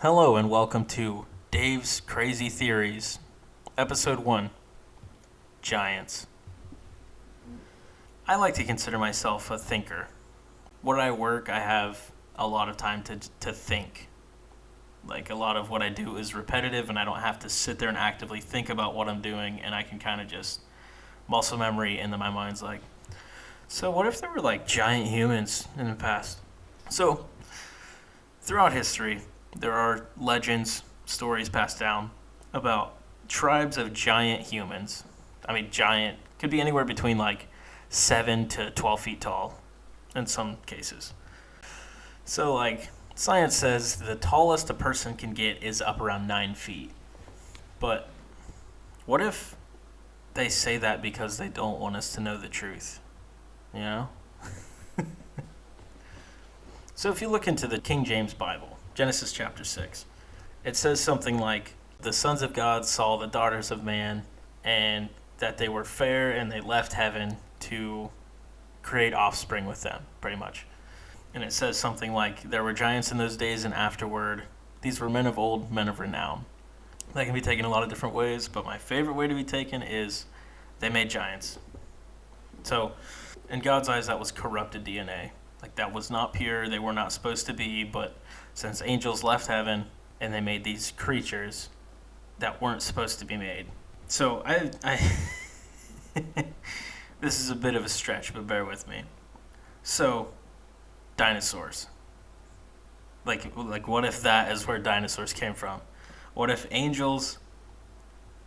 Hello and welcome to Dave's Crazy Theories, Episode 1, Giants. I like to consider myself a thinker. Where I work, I have a lot of time to think. Like, a lot of what I do is repetitive, and I don't have to sit there and actively think about what I'm doing, and I can kind of just muscle memory, and then my mind's like, so what if there were, giant humans in the past? So, throughout history, there are legends, stories passed down about tribes of giant humans. I mean, giant could be anywhere between 7 to 12 feet tall in some cases. So, science says the tallest a person can get is up around 9 feet. But what if they say that because they don't want us to know the truth? You know? So if you look into the King James Bible, Genesis chapter 6, it says something like, the sons of God saw the daughters of man, and that they were fair, and they left heaven to create offspring with them, pretty much. And it says something like, there were giants in those days, and afterward, these were men of old, men of renown. That can be taken a lot of different ways, but my favorite way to be taken is they made giants. So, in God's eyes, that was corrupted DNA. That was not pure, they were not supposed to be, but since angels left heaven and they made these creatures that weren't supposed to be made. So I this is a bit of a stretch, but bear with me. So, dinosaurs. Like what if that is where dinosaurs came from? What if angels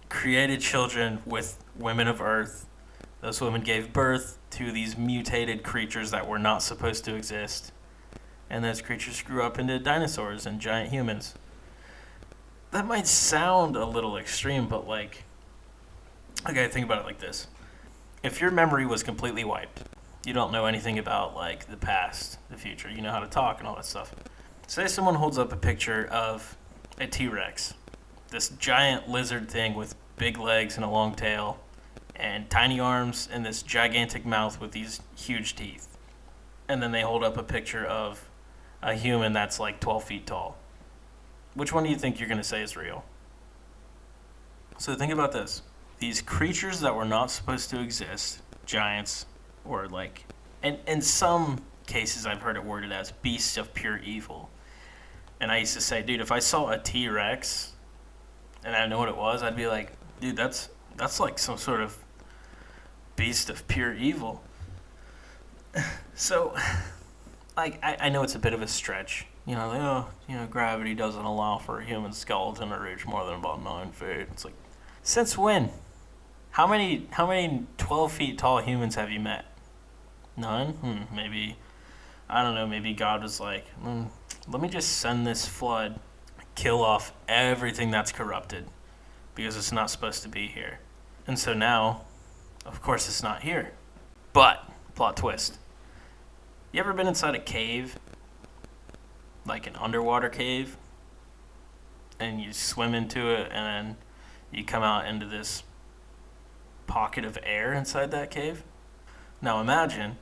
created children with women of earth? Those women gave birth to these mutated creatures that were not supposed to exist. And those creatures grew up into dinosaurs and giant humans. That might sound a little extreme, but okay, think about it like this. If your memory was completely wiped, you don't know anything about the past, the future, you know how to talk and all that stuff. Say someone holds up a picture of a T-Rex, this giant lizard thing with big legs and a long tail, and tiny arms and this gigantic mouth with these huge teeth. And then they hold up a picture of a human that's 12 feet tall. Which one do you think you're going to say is real? So think about this. These creatures that were not supposed to exist, giants, or and in some cases I've heard it worded as beasts of pure evil. And I used to say, dude, if I saw a T-Rex and I didn't know what it was, I'd be like, dude, that's some sort of beast of pure evil. So, I know it's a bit of a stretch. Gravity doesn't allow for a human skeleton to reach more than about 9 feet. It's since when? How many 12 feet tall humans have you met? None? Maybe, I don't know, maybe God was let me just send this flood, kill off everything that's corrupted, because it's not supposed to be here. And so now, of course, it's not here. But, plot twist. You ever been inside a cave? Like an underwater cave? And you swim into it, and then you come out into this pocket of air inside that cave? Now imagine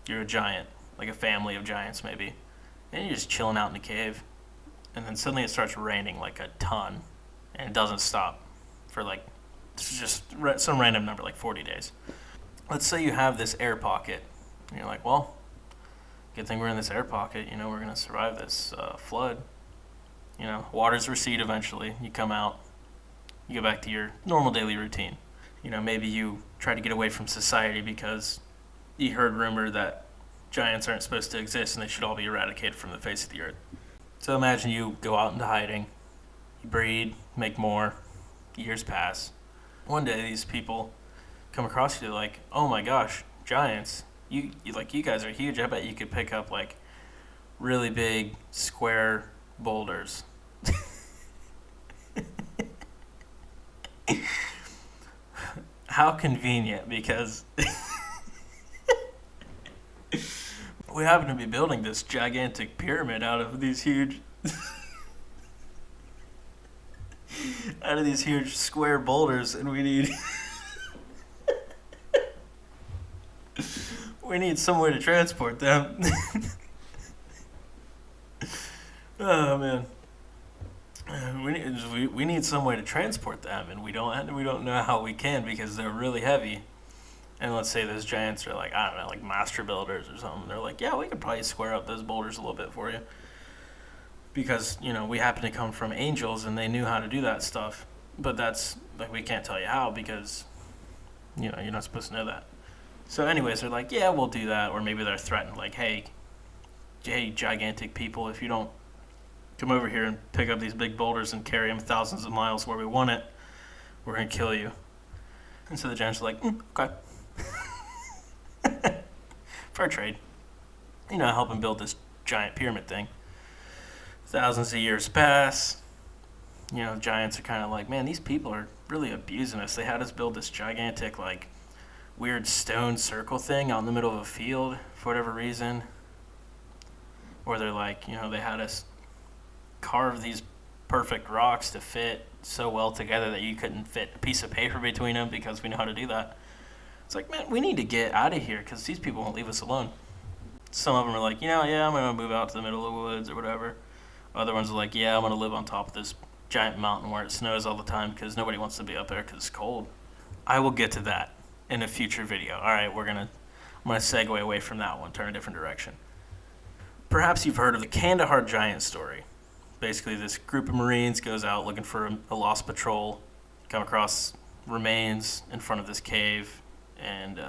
you're a giant, like a family of giants maybe, and you're just chilling out in the cave, and then suddenly it starts raining like a ton, and it doesn't stop for just some random number, 40 days. Let's say you have this air pocket, and you're like, well, good thing we're in this air pocket, we're going to survive this flood. Waters recede eventually, you come out, you go back to your normal daily routine. Maybe you try to get away from society because you heard rumor that giants aren't supposed to exist and they should all be eradicated from the face of the earth. So imagine you go out into hiding, you breed, make more, years pass. One day these people come across you like, oh my gosh, giants. You guys are huge. I bet you could pick up really big square boulders. How convenient, because we happen to be building this gigantic pyramid out of these huge square boulders, and we need some way to transport them. Oh man. we need some way to transport them, and we don't know how we can because they're really heavy. And let's say those giants are like, I don't know, like master builders or something. They're like, yeah, we could probably square up those boulders a little bit for you. Because, we happen to come from angels and they knew how to do that stuff. But that's, like, we can't tell you how because, you're not supposed to know that. So anyways, they're like, yeah, we'll do that. Or maybe they're threatened, like, hey, gigantic people, if you don't come over here and pick up these big boulders and carry them thousands of miles where we want it, we're going to kill you. And so the giants are like, okay. Fair trade. Help him build this giant pyramid thing. Thousands of years pass. Giants are kind of like, man, these people are really abusing us. They had us build this gigantic, like, weird stone circle thing out in the middle of a field for whatever reason. Or they're like, they had us carve these perfect rocks to fit so well together that you couldn't fit a piece of paper between them because we know how to do that. It's like, man, we need to get out of here because these people won't leave us alone. Some of them are like, yeah, I'm going to move out to the middle of the woods or whatever. Other ones are like, yeah, I'm going to live on top of this giant mountain where it snows all the time because nobody wants to be up there because it's cold. I will get to that in a future video. All right, I'm going to segue away from that one, turn a different direction. Perhaps you've heard of the Kandahar giant story. Basically, this group of Marines goes out looking for a lost patrol, come across remains in front of this cave, and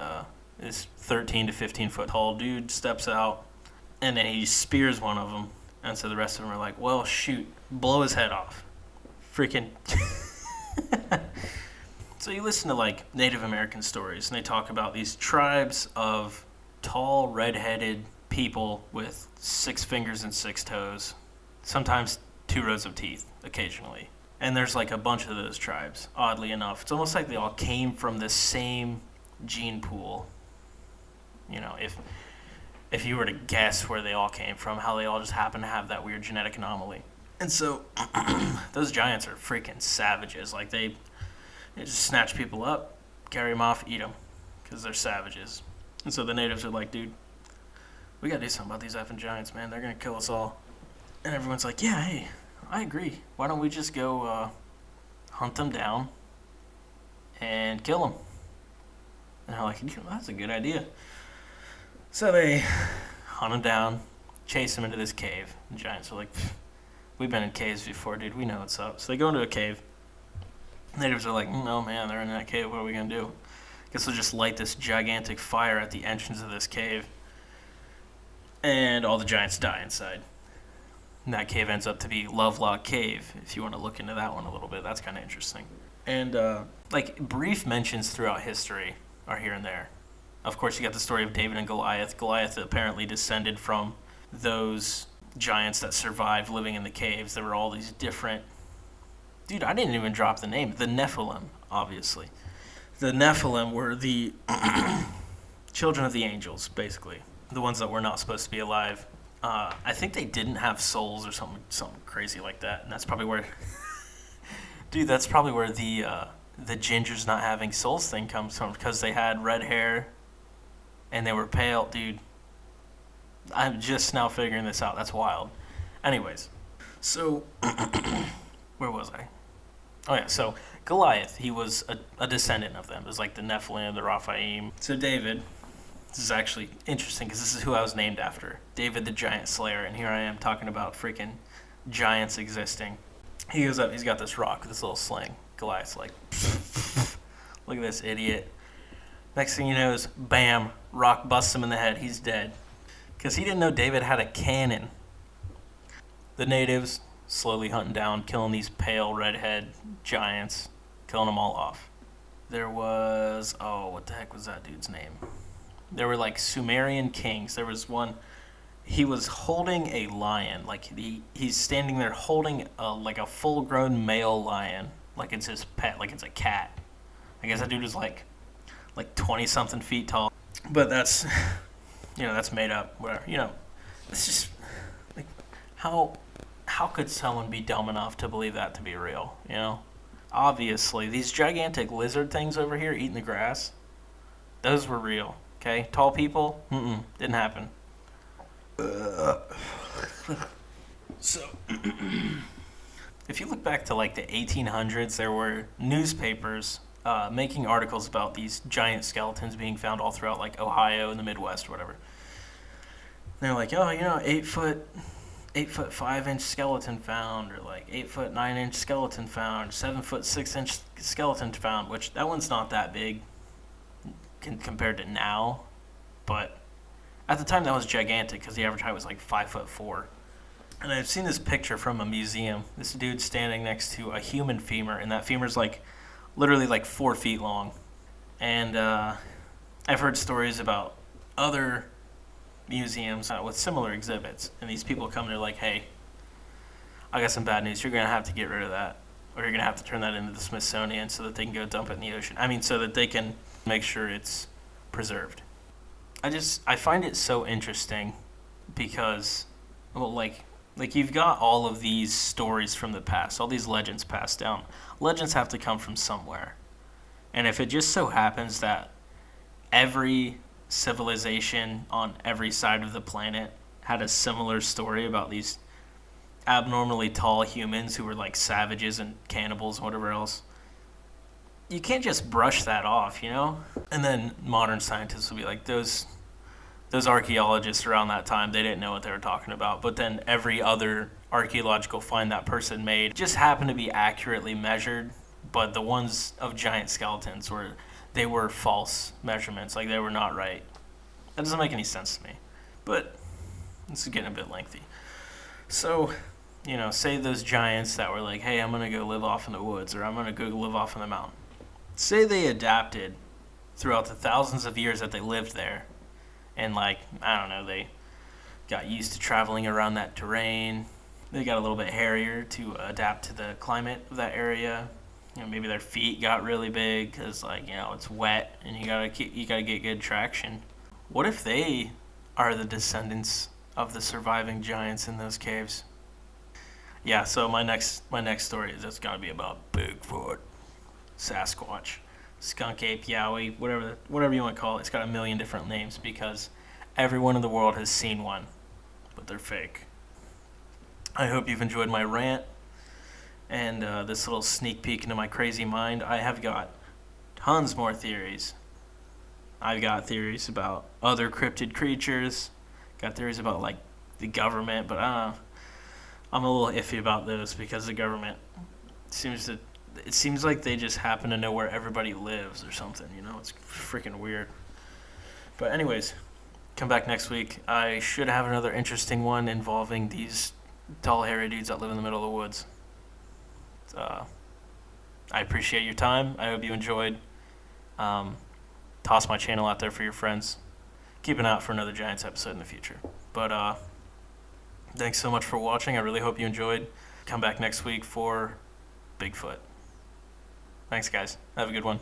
this 13 to 15 foot tall dude steps out, and then he spears one of them. And so the rest of them are like, well, shoot, blow his head off. Freaking. So you listen to, like, Native American stories, and they talk about these tribes of tall, red-headed people with 6 fingers and 6 toes, sometimes 2 rows of teeth, occasionally. And there's, like, a bunch of those tribes, oddly enough. It's almost like they all came from the same gene pool. If you were to guess where they all came from, how they all just happen to have that weird genetic anomaly. And so those giants are freaking savages. Like, they just snatch people up, carry them off, eat them, because they're savages. And so the natives are like, dude, we got to do something about these effing giants, man. They're going to kill us all. And everyone's like, yeah, hey, I agree. Why don't we just go hunt them down and kill them? And they're like, that's a good idea. So they hunt them down, chase them into this cave. The giants are like, we've been in caves before, dude. We know what's up. So they go into a cave. Natives are like, no, man, they're in that cave. What are we going to do? Guess we'll just light this gigantic fire at the entrance of this cave. And all the giants die inside. And that cave ends up to be Lovelock Cave, if you want to look into that one a little bit. That's kind of interesting. And, brief mentions throughout history are here and there. Of course, you got the story of David and Goliath. Goliath apparently descended from those giants that survived living in the caves. There were all these different... Dude, I didn't even drop the name. The Nephilim, obviously. The Nephilim were the children of the angels, basically. The ones that were not supposed to be alive. I think they didn't have souls or something crazy like that. And that's probably where... Dude, that's probably where the gingers not having souls thing comes from. Because they had red hair and they were pale. Dude, I'm just now figuring this out. That's wild. Anyways, so... where was I? Oh, yeah, so Goliath, he was a descendant of them. It was like the Nephilim, the Raphaim. So David, this is actually interesting because this is who I was named after. David the Giant Slayer, and here I am talking about freaking giants existing. He goes up, he's got this rock with this little sling. Goliath's like, look at this idiot. Next thing you know is, bam, rock busts him in the head. He's dead. Because he didn't know David had a cannon. The natives... slowly hunting down, killing these pale redhead giants, killing them all off. There was, what the heck was that dude's name? There were like Sumerian kings. There was one, he was holding a lion, like he's standing there holding like a full-grown male lion, like it's his pet, like it's a cat. I guess that dude was like 20-something feet tall. But that's, that's made up, whatever. It's just, like, how could someone be dumb enough to believe that to be real, Obviously, these gigantic lizard things over here eating the grass, those were real, okay? Tall people, didn't happen. So, if you look back to like the 1800s, there were newspapers making articles about these giant skeletons being found all throughout like Ohio and the Midwest or whatever. They're like, oh, 8 foot 5 inch skeleton found, or like 8 foot 9 inch skeleton found, 7 foot 6 inch skeleton found, which that one's not that big compared to now, but at the time that was gigantic because the average height was like 5'4". And I've seen this picture from a museum. This dude standing next to a human femur, and that femur's like literally like 4 feet long. And I've heard stories about other museums with similar exhibits, and these people come, they're like, hey, I got some bad news. You're going to have to get rid of that, or you're going to have to turn that into the Smithsonian so that they can go dump it in the ocean. I mean, so that they can make sure it's preserved. I find it so interesting because, well, like you've got all of these stories from the past, all these legends passed down. Legends have to come from somewhere. And if it just so happens that every civilization on every side of the planet had a similar story about these abnormally tall humans who were like savages and cannibals and whatever else, you can't just brush that off, And then modern scientists will be like, those archaeologists around that time, they didn't know what they were talking about. But then every other archaeological find that person made just happened to be accurately measured, but the ones of giant skeletons they were false measurements, like they were not right. That doesn't make any sense to me. But this is getting a bit lengthy. So, say those giants that were like, hey, I'm going to go live off in the woods, or I'm going to go live off in the mountain. Say they adapted throughout the thousands of years that they lived there, and they got used to traveling around that terrain. They got a little bit hairier to adapt to the climate of that area. Maybe their feet got really big because it's wet and you gotta get good traction. What if they are the descendants of the surviving giants in those caves? Yeah. So my next story is just gonna be about Bigfoot, Sasquatch, skunk ape, yowie, whatever you want to call it. It's got a million different names because everyone in the world has seen one, but they're fake. I hope you've enjoyed my rant and this little sneak peek into my crazy mind. I have got tons more theories. I've got theories about other cryptid creatures. Got theories about the government, but I'm a little iffy about those because the government seems like they just happen to know where everybody lives or something. It's freaking weird. But anyways, come back next week. I should have another interesting one involving these tall, hairy dudes that live in the middle of the woods. I appreciate your time. I hope you enjoyed. Toss my channel out there for your friends. Keep an eye out for another Giants episode in the future. But thanks so much for watching. I really hope you enjoyed. Come back next week for Bigfoot. Thanks, guys. Have a good one.